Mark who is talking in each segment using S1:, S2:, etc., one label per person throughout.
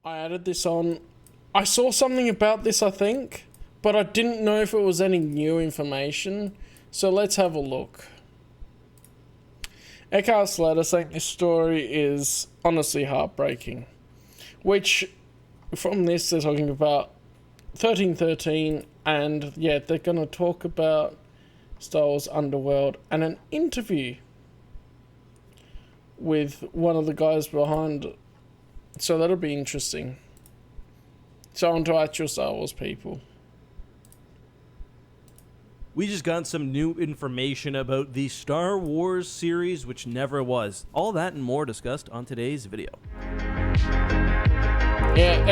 S1: I added this on. I saw something about this, I think, but I didn't know if it was any new information. So let's have a look. EckhartsLadder saying this story is honestly heartbreaking. Which, from this, they're talking about 1313, and yeah, they're going to talk about Star Wars Underworld and an interview with one of the guys behind. So that'll be interesting. So on to actual Star Wars people.
S2: We just got some new information about the Star Wars series, which never was. All that and more discussed on today's video.
S1: Yeah,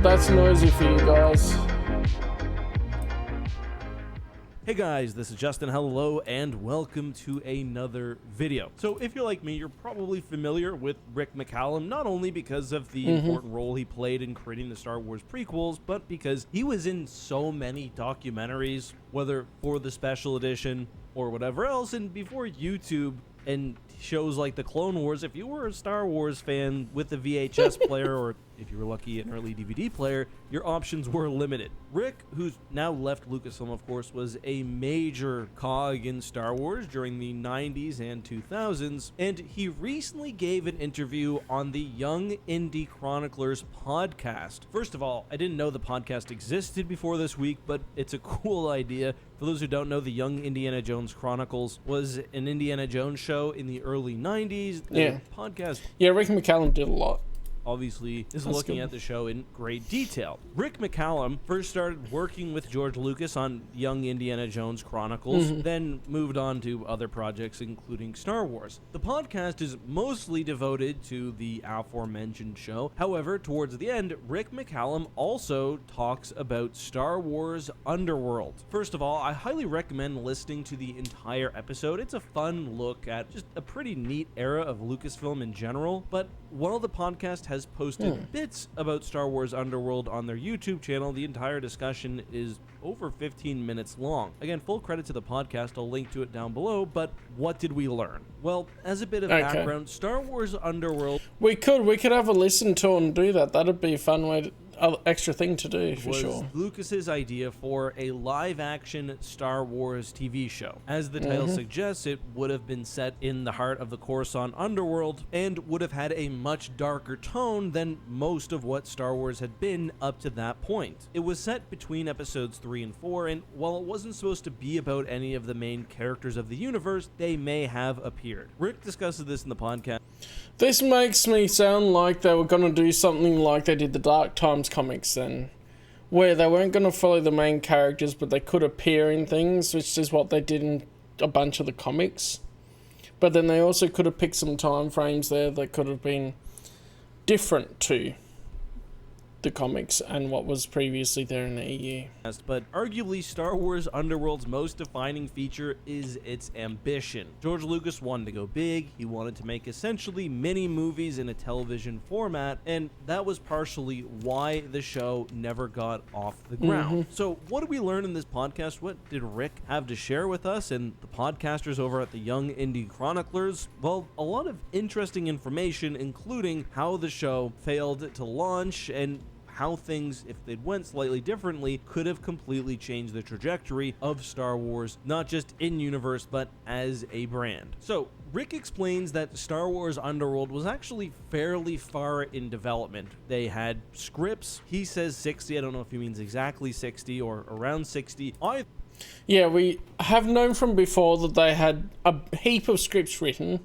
S1: that's noisy for you guys.
S2: Hey guys, this is Justin. Hello and welcome to another video. So if you're like me, you're probably familiar with Rick McCallum, not only because of the important role he played in creating the Star Wars prequels, but because he was in so many documentaries, whether for the special edition or whatever else, and before YouTube and shows like the Clone Wars. If you were a Star Wars fan with a VHS player, or if you were lucky an early DVD player, your options were limited. Rick, who's now left Lucasfilm, of course, was a major cog in Star Wars during the 90s and 2000s, and he recently gave an interview on the Young Indie Chroniclers podcast. First of all, I didn't know the podcast existed before this week, but it's a cool idea. For those who don't know, the Young Indiana Jones Chronicles was an Indiana Jones show in the early 90s. The podcast.
S1: Yeah, Rick McCallum did a lot.
S2: Obviously is looking at the show in great detail. Rick McCallum first started working with George Lucas on Young Indiana Jones Chronicles, then moved on to other projects including Star Wars. The podcast is mostly devoted to the aforementioned show. However, towards the end, Rick McCallum also talks about Star Wars Underworld. First of all, I highly recommend listening to the entire episode. It's a fun look at just a pretty neat era of Lucasfilm in general, but while the podcast has posted bits about Star Wars Underworld on their YouTube channel, the entire discussion is over 15 minutes long. Again, full credit to the podcast, I'll link to it down below, but what did we learn? Well, as a bit of background, Star Wars Underworld...
S1: We could have a listen to and do that. That'd be a fun way to... extra thing to do, for sure.
S2: Lucas's idea for a live-action Star Wars TV show. As the title suggests, it would have been set in the heart of the Coruscant underworld and would have had a much darker tone than most of what Star Wars had been up to that point. It was set between episodes 3 and 4, and while it wasn't supposed to be about any of the main characters of the universe, they may have appeared. Rick discusses this in the podcast.
S1: This makes me sound like they were going to do something like they did the Dark Times comics then, where they weren't going to follow the main characters, but they could appear in things, which is what they did in a bunch of the comics. But then they also could have picked some time frames there that could have been different to the comics and what was previously there in the EU.
S2: But arguably, Star Wars Underworld's most defining feature is its ambition. George Lucas wanted to go big, he wanted to make essentially mini movies in a television format, and that was partially why the show never got off the ground. So what did we learn in this podcast? What did Rick have to share with us and the podcasters over at the Young Indie Chroniclers? Well, a lot of interesting information, including how the show failed to launch and how things, if they'd went slightly differently, could have completely changed the trajectory of Star Wars, not just in universe, but as a brand. So Rick explains that Star Wars Underworld was actually fairly far in development. They had scripts. He says 60. I don't know if he means exactly 60 or around 60.
S1: Yeah, we have known from before that they had a heap of scripts written,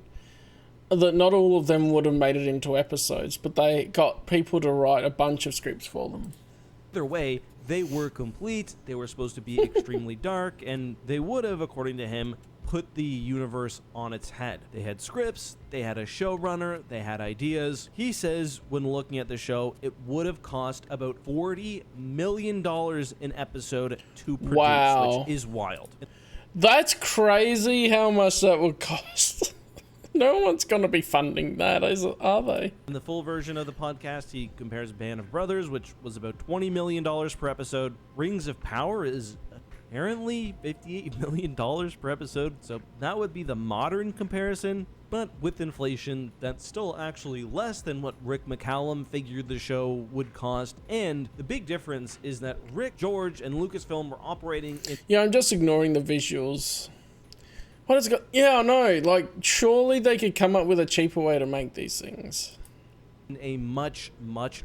S1: that not all of them would have made it into episodes, but they got people to write a bunch of scripts for them.
S2: Either way, they were complete, they were supposed to be extremely dark, and they would have, according to him, put the universe on its head. They had scripts, they had a showrunner, they had ideas. He says when looking at the show, it would have cost about $40 million an episode to produce, which is wild.
S1: That's crazy how much that would cost. No one's going to be funding that, are they?
S2: In the full version of the podcast, he compares Band of Brothers, which was about $20 million per episode. Rings of Power is a apparently $58 million per episode, so that would be the modern comparison. But with inflation, that's still actually less than what Rick McCallum figured the show would cost. And the big difference is that Rick, George, and Lucasfilm were operating in...
S1: Yeah, I'm just ignoring the visuals. What has it got? Yeah, I know. Like, surely they could come up with a cheaper way to make these things.
S2: In a much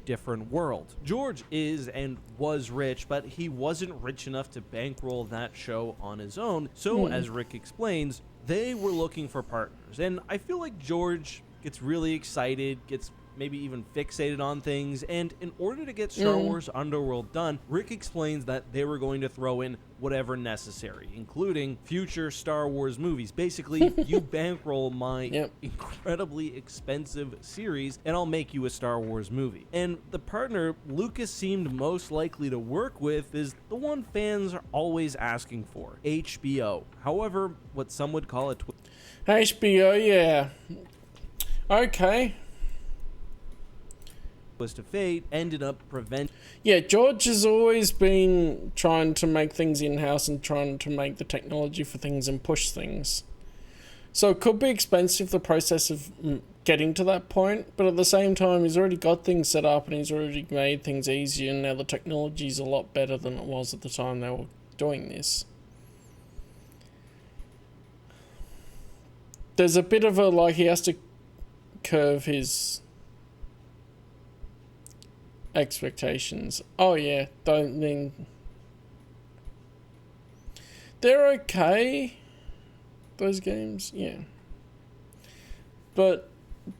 S2: different world. George is and was rich, but he wasn't rich enough to bankroll that show on his own. So, as Rick explains, they were looking for partners. And I feel like George gets really excited, gets maybe even fixated on things, and in order to get Star Wars Underworld done, Rick explains that they were going to throw in whatever necessary, including future Star Wars movies. Basically, you bankroll my incredibly expensive series, and I'll make you a Star Wars movie. And the partner Lucas seemed most likely to work with is the one fans are always asking for, HBO. However, what some would call a
S1: HBO, yeah. Okay.
S2: twist of fate ended up preventing...
S1: Yeah, George has always been trying to make things in-house and trying to make the technology for things and push things. So it could be expensive, the process of getting to that point, but at the same time, he's already got things set up and he's already made things easier, and now the technology's a lot better than it was at the time they were doing this. There's a bit of a, like, he has to curve his expectations. Oh yeah, don't mean... They're okay, those games, yeah. But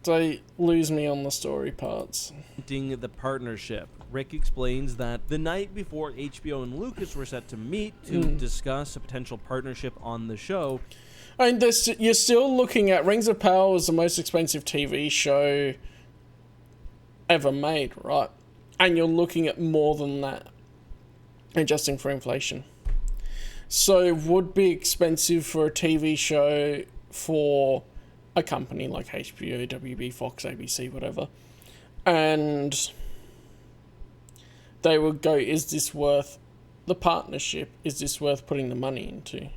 S1: they lose me on the story parts.
S2: The partnership. Rick explains that the night before HBO and Lucas were set to meet to discuss a potential partnership on the show...
S1: I mean, you're still looking at... Rings of Power was the most expensive TV show ever made, right? And you're looking at more than that, adjusting for inflation. So it would be expensive for a TV show for a company like HBO, WB, Fox, ABC, whatever. And they would go, is this worth the partnership? Is this worth putting the money into?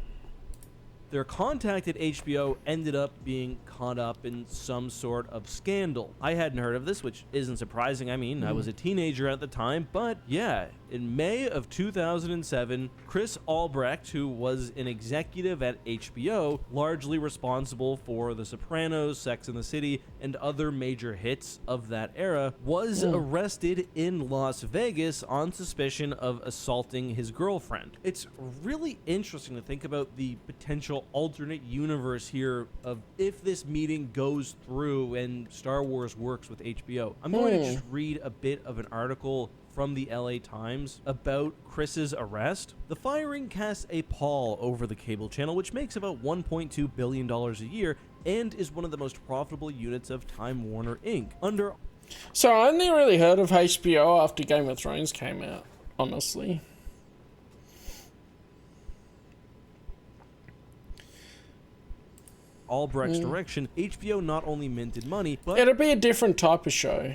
S2: Their contact at HBO ended up being caught up in some sort of scandal. I hadn't heard of this, which isn't surprising. I mean, I was a teenager at the time, but yeah, in May of 2007, Chris Albrecht, who was an executive at HBO, largely responsible for The Sopranos, Sex and the City, and other major hits of that era, was arrested in Las Vegas on suspicion of assaulting his girlfriend. It's really interesting to think about the potential alternate universe here of if this meeting goes through and Star Wars works with HBO. I'm going to just read a bit of an article from the LA Times about Chris's arrest. The firing casts a pall over the cable channel, which makes about $1.2 billion a year and is one of the most profitable units of Time Warner Inc.
S1: So I only really heard of HBO after Game of Thrones came out, honestly.
S2: Albrecht's direction, HBO not only minted money, but...
S1: It'd be a different type of show,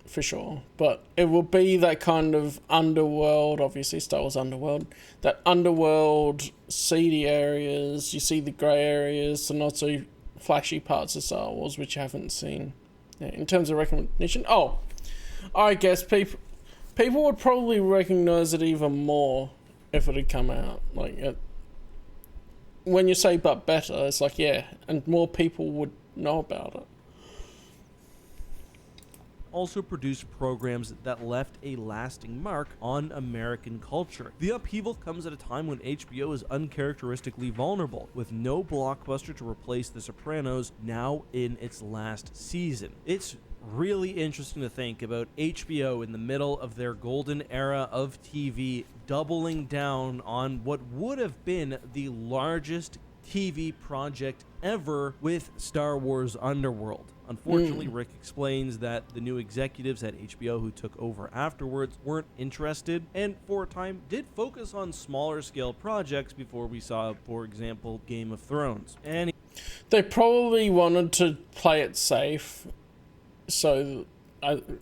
S1: for sure. But it would be that kind of underworld, obviously Star Wars Underworld, that underworld, seedy areas, you see the grey areas, the not so flashy parts of Star Wars, which you haven't seen. Yeah, in terms of recognition, I guess people would probably recognise it even more if it had come out. Like, when you say but better, it's like, yeah, and more people would know about it.
S2: Also produced programs that left a lasting mark on American culture. The upheaval comes at a time when HBO is uncharacteristically vulnerable, with no blockbuster to replace The Sopranos now in its last season. It's really interesting to think about HBO in the middle of their golden era of TV doubling down on what would have been the largest TV project ever with Star Wars Underworld. Unfortunately, Rick explains that the new executives at HBO who took over afterwards weren't interested, and for a time did focus on smaller scale projects before we saw, for example, Game of Thrones. And
S1: they probably wanted to play it safe, so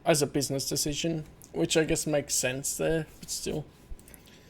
S1: as a business decision, which I guess makes sense there, but still.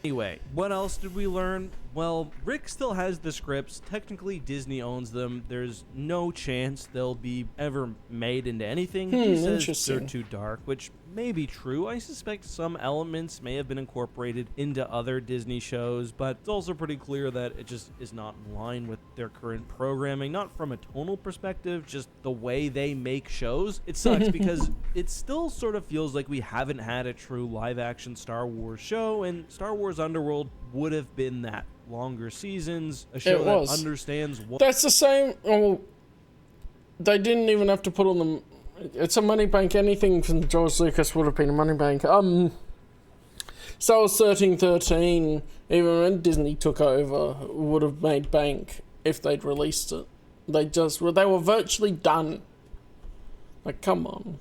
S2: Anyway, what else did we learn? Well, Rick still has the scripts. Technically, Disney owns them. There's no chance they'll be ever made into anything. He says they're too dark, which may be true. I suspect some elements may have been incorporated into other Disney shows, but it's also pretty clear that it just is not in line with their current programming. Not from a tonal perspective, just the way they make shows. It sucks because it still sort of feels like we haven't had a true live-action Star Wars show, and Star Wars Underworld would have been that. Longer seasons, a show that understands what...
S1: That's the same... Well, they didn't even have to put on them... It's a money bank. Anything from George Lucas would have been a money bank. Star Wars 1313, even when Disney took over, would have made bank if they'd released it. They were virtually done. Like, come on.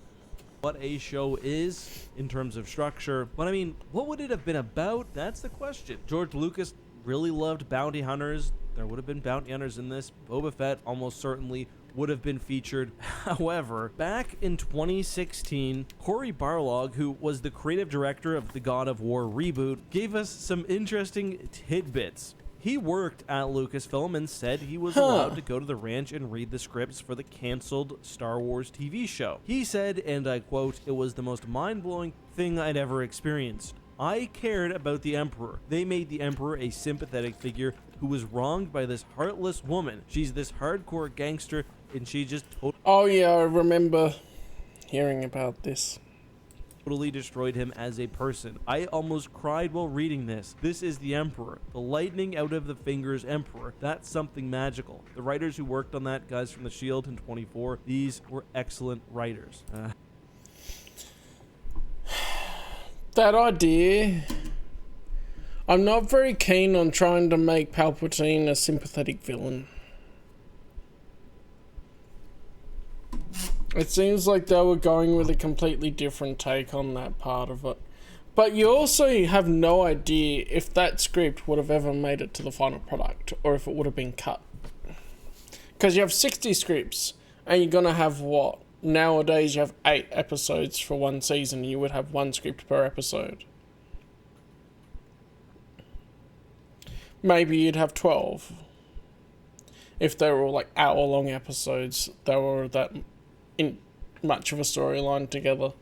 S2: What a show is in terms of structure. But I mean, what would it have been about? That's the question. George Lucas really loved bounty hunters. There would have been bounty hunters in this. Boba Fett almost certainly would have been featured. However, back in 2016, Cory Barlog, who was the creative director of the God of War reboot, gave us some interesting tidbits. He worked at Lucasfilm and said he was allowed to go to the ranch and read the scripts for the canceled Star Wars TV show. He said, and I quote, "It was the most mind-blowing thing I'd ever experienced. I cared about the Emperor. They made the Emperor a sympathetic figure who was wronged by this heartless woman. She's this hardcore gangster, and she just
S1: Oh yeah, I remember hearing about this.
S2: Totally destroyed him as a person. I almost cried while reading this. This is the Emperor. The lightning out of the fingers Emperor. That's something magical. The writers who worked on that, guys from The Shield and 24, these were excellent writers."
S1: That idea... I'm not very keen on trying to make Palpatine a sympathetic villain. It seems like they were going with a completely different take on that part of it. But you also have no idea if that script would have ever made it to the final product, or if it would have been cut. Because you have 60 scripts, and you're going to have what? Nowadays you have 8 episodes for one season. You would have 1 script per episode. Maybe you'd have 12. If they were all like hour-long episodes, they were that in much of a storyline together.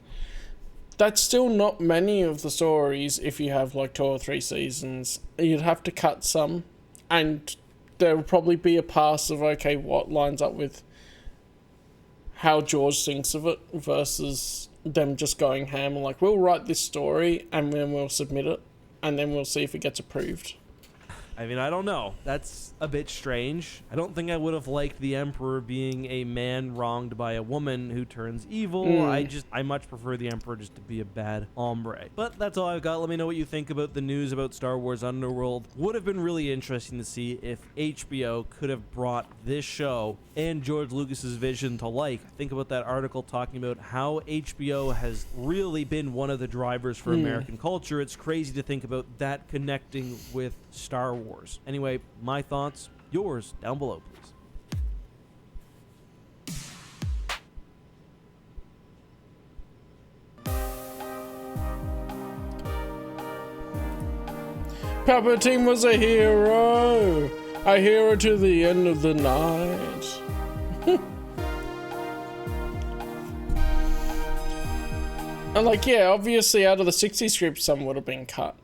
S1: That's still not many of the stories if you have like 2 or 3 seasons. You'd have to cut some, and there would probably be a pass of, okay, what lines up with how George thinks of it versus them just going ham and like, we'll write this story and then we'll submit it and then we'll see if it gets approved.
S2: I mean, I don't know. That's a bit strange. I don't think I would have liked the Emperor being a man wronged by a woman who turns evil. I much prefer the Emperor just to be a bad hombre. But that's all I've got. Let me know what you think about the news about Star Wars Underworld. Would have been really interesting to see if HBO could have brought this show and George Lucas's vision to life. Think about that article talking about how HBO has really been one of the drivers for American culture. It's crazy to think about that connecting with Star Wars. Anyway, my thoughts, yours down below, please.
S1: Palpatine was a hero to the end of the night. And like, yeah, obviously out of the 60 scripts, some would have been cut.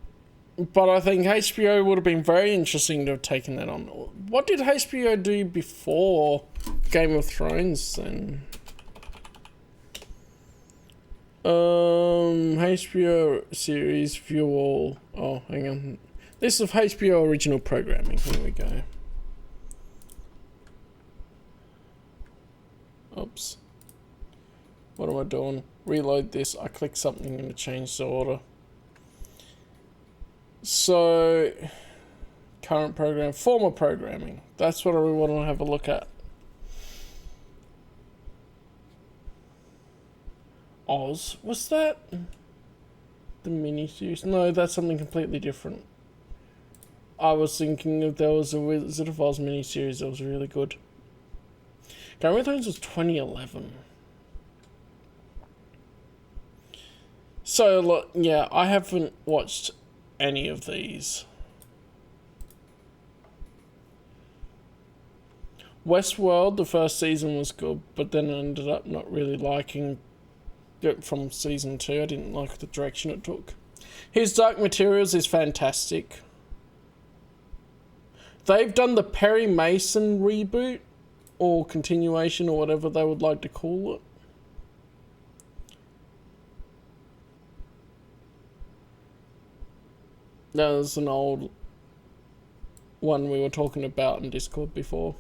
S1: But I think HBO would have been very interesting to have taken that on. What did HBO do before Game of Thrones then? HBO series view all. Oh, hang on. This is HBO original programming. Here we go. Oops. What am I doing? Reload this. I click something and it changed the order. So, current program, former programming. That's what I really want to have a look at. Oz, was that the miniseries? No, that's something completely different. I was thinking if there was a Wizard of Oz miniseries that was really good. Game of Thrones was 2011. So, look, yeah, I haven't watched any of these. Westworld, the first season was good, but then I ended up not really liking it from season 2. I didn't like the direction it took. His Dark Materials is fantastic. They've done the Perry Mason reboot, or continuation, or whatever they would like to call it. That was an old one we were talking about in Discord before.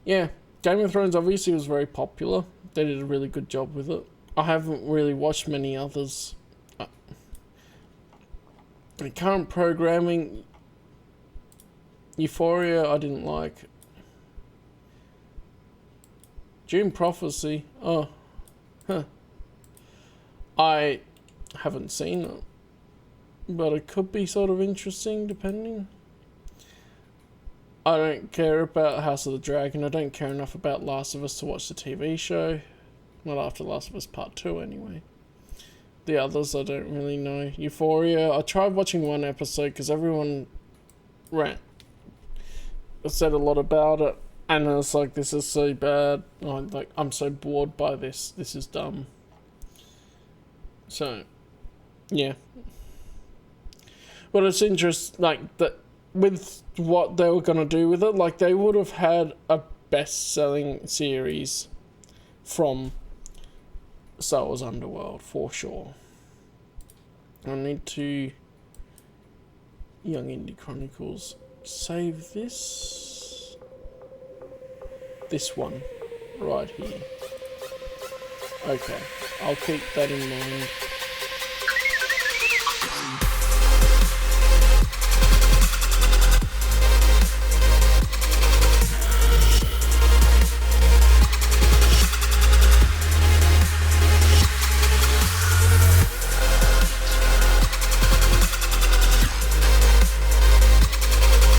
S1: Yeah, Game of Thrones obviously was very popular. They did a really good job with it. I haven't really watched many others. The current programming, Euphoria, I didn't like. Dune Prophecy, oh, huh. I haven't seen it, but it could be sort of interesting depending. I don't care about House of the Dragon. I don't care enough about Last of Us to watch the TV show. Not after Last of Us Part 2 anyway. The others I don't really know. Euphoria, I tried watching one episode because everyone said a lot about it. And I was like, this is so bad. I'm so bored by this. This is dumb. So, yeah. But it's interesting, like, that with what they were going to do with it, like, they would have had a best-selling series from Star Wars Underworld, for sure. I need to... Young Indie Chronicles. Save this. This one. Right here. Okay. I'll keep that in mind.